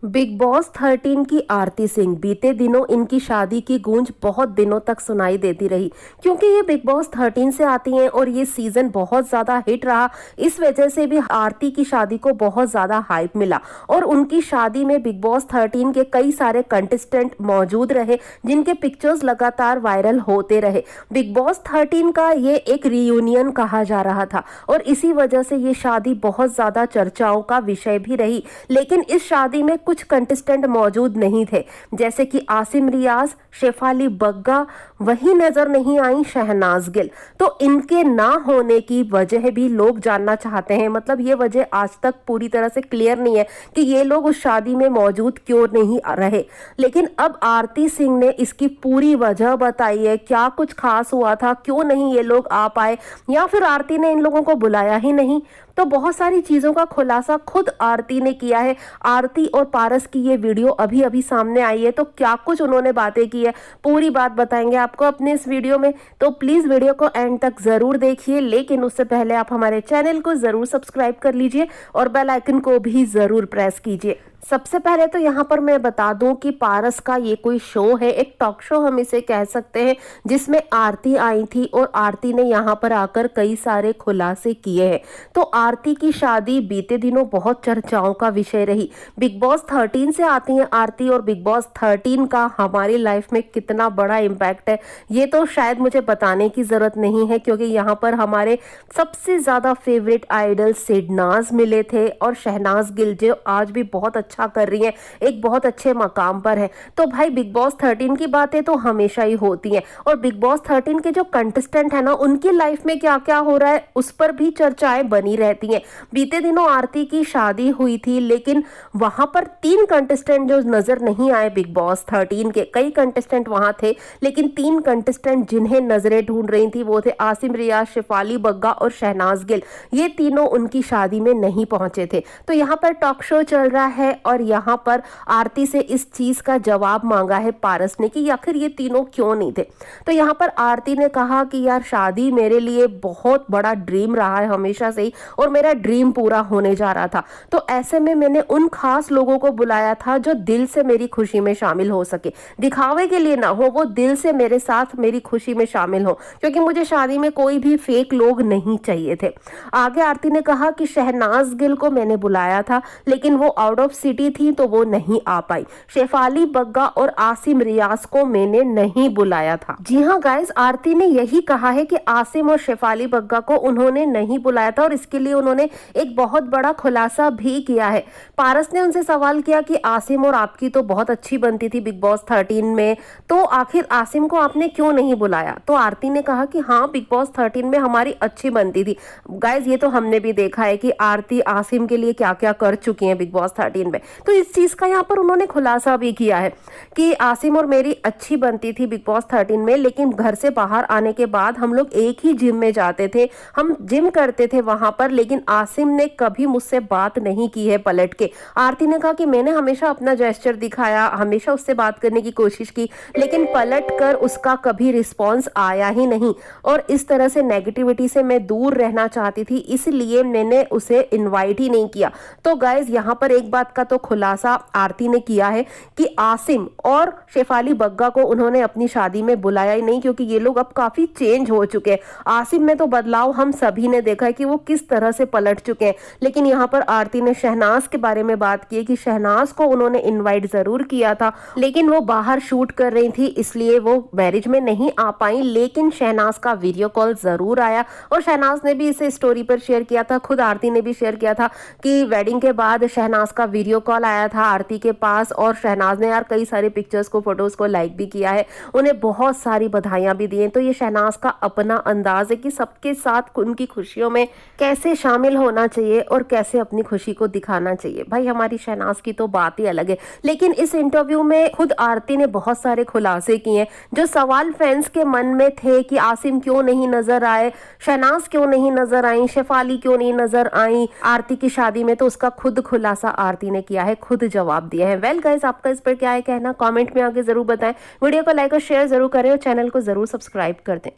Big boss 13 की आरती सिंह बीते दिनों इनकी शादी की गूंज बहुत दिनों तक सुनाई देती रही क्योंकि ये बिग बॉस 13 से आती हैं और ये सीजन बहुत ज्यादा हिट रहा। इस वजह से भी आरती की शादी को बहुत ज्यादा हाइप मिला और उनकी शादी में बिग बॉस 13 के कई सारे कंटेस्टेंट मौजूद रहे जिनके पिक्चर्स लगातार वायरल होते रहे। बिग बॉस 13 का ये एक रियूनियन कहा जा रहा था और इसी वजह से ये शादी बहुत ज्यादा चर्चाओं का विषय भी रही। लेकिन इस शादी में कुछ कंटेस्टेंट मौजूद नहीं थे, जैसे कि आसिम रियाज, शेफाली बग्गा, वही नजर नहीं आई शहनाज गिल। तो इनके ना होने की वजह भी लोग जानना चाहते हैं, मतलब ये वजह आज तक पूरी तरह से क्लियर नहीं है कि ये लोग उस शादी में मौजूद क्यों नहीं रहे। लेकिन अब आरती सिंह ने इसकी पूरी वजह बताई है, क्या कुछ खास हुआ था, क्यों नहीं ये लोग आ पाए, या फिर आरती ने इन लोगों को बुलाया ही नहीं। तो बहुत सारी चीजों का खुलासा खुद आरती ने किया है। आरती और पारस की ये वीडियो अभी अभी सामने आई है, तो क्या कुछ उन्होंने बातें की है पूरी बात बताएंगे आपको अपने इस वीडियो में। तो प्लीज वीडियो को एंड तक जरूर देखिए, लेकिन उससे पहले आप हमारे चैनल को जरूर सब्सक्राइब कर लीजिए और बेल आइकन को भी जरूर प्रेस कीजिए। सबसे पहले तो यहाँ पर मैं बता दूं कि पारस का ये कोई शो है, एक टॉक शो हम इसे कह सकते हैं, जिसमें आरती आई थी और आरती ने यहाँ पर आकर कई सारे खुलासे किए हैं। तो आरती की शादी बीते दिनों बहुत चर्चाओं का विषय रही। बिग बॉस 13 से आती हैं आरती और बिग बॉस 13 का हमारी लाइफ में कितना बड़ा इम्पैक्ट है ये तो शायद मुझे बताने की जरूरत नहीं है, क्योंकि यहाँ पर हमारे सबसे ज्यादा फेवरेट आइडल सिडनाज मिले थे और शहनाज गिल जो आज भी बहुत अच्छा कर रही है, एक बहुत अच्छे मकाम पर है। तो भाई बिग बॉस 13 की बातें तो हमेशा ही होती हैं और बिग बॉस 13 के जो कंटेस्टेंट है ना, उनकी लाइफ में क्या क्या हो रहा है उस पर भी चर्चाएं बनी रहती हैं। बीते दिनों आरती की शादी हुई थी, लेकिन वहां पर 3 कंटेस्टेंट जो नजर नहीं आए बिग बॉस 13 के, कई कंटेस्टेंट वहां थे लेकिन 3 कंटेस्टेंट जिन्हें नजरें ढूंढ रही थी वो थे आसिम रियाज, शेफाली बग्गा और शहनाज गिल। ये तीनों उनकी शादी में नहीं पहुंचे थे। तो यहाँ पर टॉक शो चल रहा है और यहाँ पर आरती से इस चीज का जवाब मांगा है पारस ने कि आखिर ये तीनों क्यों नहीं थे। तो यहाँ पर आरती ने कहा कि यार शादी मेरे लिए बहुत बड़ा ड्रीम रहा है हमेशा से ही और मेरा ड्रीम पूरा होने जा रहा था। तो ऐसे में मैंने उन खास लोगों को बुलाया था जो दिल से मेरी खुशी में शामिल हो सके, दिखावे के लिए ना हो, वो दिल से मेरे साथ मेरी खुशी में शामिल हो, क्योंकि मुझे शादी में कोई भी फेक लोग नहीं चाहिए थे। आगे आरती ने कहा कि शहनाज गिल को मैंने बुलाया था लेकिन वो आउट ऑफ सिटी थी तो वो नहीं आ पाई। शेफाली बग्गा और आसिम रियाज को मैंने नहीं बुलाया था। जी हाँ गाइस, आरती ने यही कहा है कि आसिम और शेफाली बग्गा को उन्होंने नहीं बुलाया था और इसके लिए उन्होंने एक बहुत बड़ा खुलासा भी किया है। पारस ने उनसे सवाल किया कि आसिम और आपकी तो बहुत अच्छी बनती थी बिग बॉस 13 में, तो आखिर आसिम को आपने क्यों नहीं बुलाया। तो आरती ने कहा कि हाँ, बिग बॉस 13 में हमारी अच्छी बनती थी। गाइस ये तो हमने भी देखा है कि आरती आसिम के लिए क्या क्या कर चुकी है बिग बॉस 13 में। तो इस चीज का यहाँ पर उन्होंने खुलासा भी किया है कि आसिम और मेरी अच्छी बनती थी बिग बॉस 13 में, लेकिन घर से बाहर आने के बाद हम लोग एक ही जिम में जाते थे, हम जिम करते थे वहां पर, लेकिन आसिम ने कभी मुझसे बात नहीं की है पलट के। आरती ने कहा कि मैंने हमेशा अपना जेस्चर दिखाया, हमेशा उससे बात करने की कोशिश की, लेकिन पलट कर उसका कभी रिस्पॉन्स आया ही नहीं और इस तरह से नेगेटिविटी से मैं दूर रहना चाहती थी, इसलिए मैंने उसे इन्वाइट ही नहीं किया। तो गाइज यहाँ पर एक बात का तो खुलासा आरती ने किया है कि आसिम और शेफाली बग्गा को उन्होंने अपनी शादी में बुलाया ही नहीं, क्योंकि ये लोग अब काफी चेंज हो चुके हैं। आसिम में तो बदलाव हम सभी ने देखा है कि वो किस तरह से पलट चुके हैं। लेकिन यहाँ पर आरती ने शहनाज के बारे में बात की कि शहनाज को उन्होंने इनवाइट जरूर किया था, लेकिन वो बाहर शूट कर रही थी इसलिए वो मैरिज में नहीं आ पाई, लेकिन शहनाज का वीडियो कॉल जरूर आया और शहनाज ने भी इसे स्टोरी पर शेयर किया था। खुद आरती ने भी शेयर किया था कि वेडिंग के बाद शहनाज का वीडियो कॉल आया था आरती के पास और शहनाज ने यार कई सारे पिक्चर्स को, फोटोज को लाइक भी किया है, उन्हें बहुत सारी बधाइयां भी दी हैं। तो ये शहनाज का अपना अंदाज है कि सबके साथ उनकी खुशियों में कैसे शामिल होना चाहिए और कैसे अपनी खुशी को दिखाना चाहिए। भाई हमारी शहनाज की तो बात ही अलग है। लेकिन इस इंटरव्यू में खुद आरती ने बहुत सारे खुलासे किए, जो सवाल फैंस के मन में थे कि आसिम क्यों नहीं नजर आए, शहनाज क्यों नहीं नजर आई, शेफाली क्यों नहीं नजर आई आरती की शादी में, तो उसका खुद खुलासा आरती ने किया है, खुद जवाब दिया है। वेल गाइस, आपका इस पर क्या है कहना, कमेंट में आके जरूर बताएं। वीडियो को लाइक और शेयर जरूर करें और चैनल को जरूर सब्सक्राइब कर दें।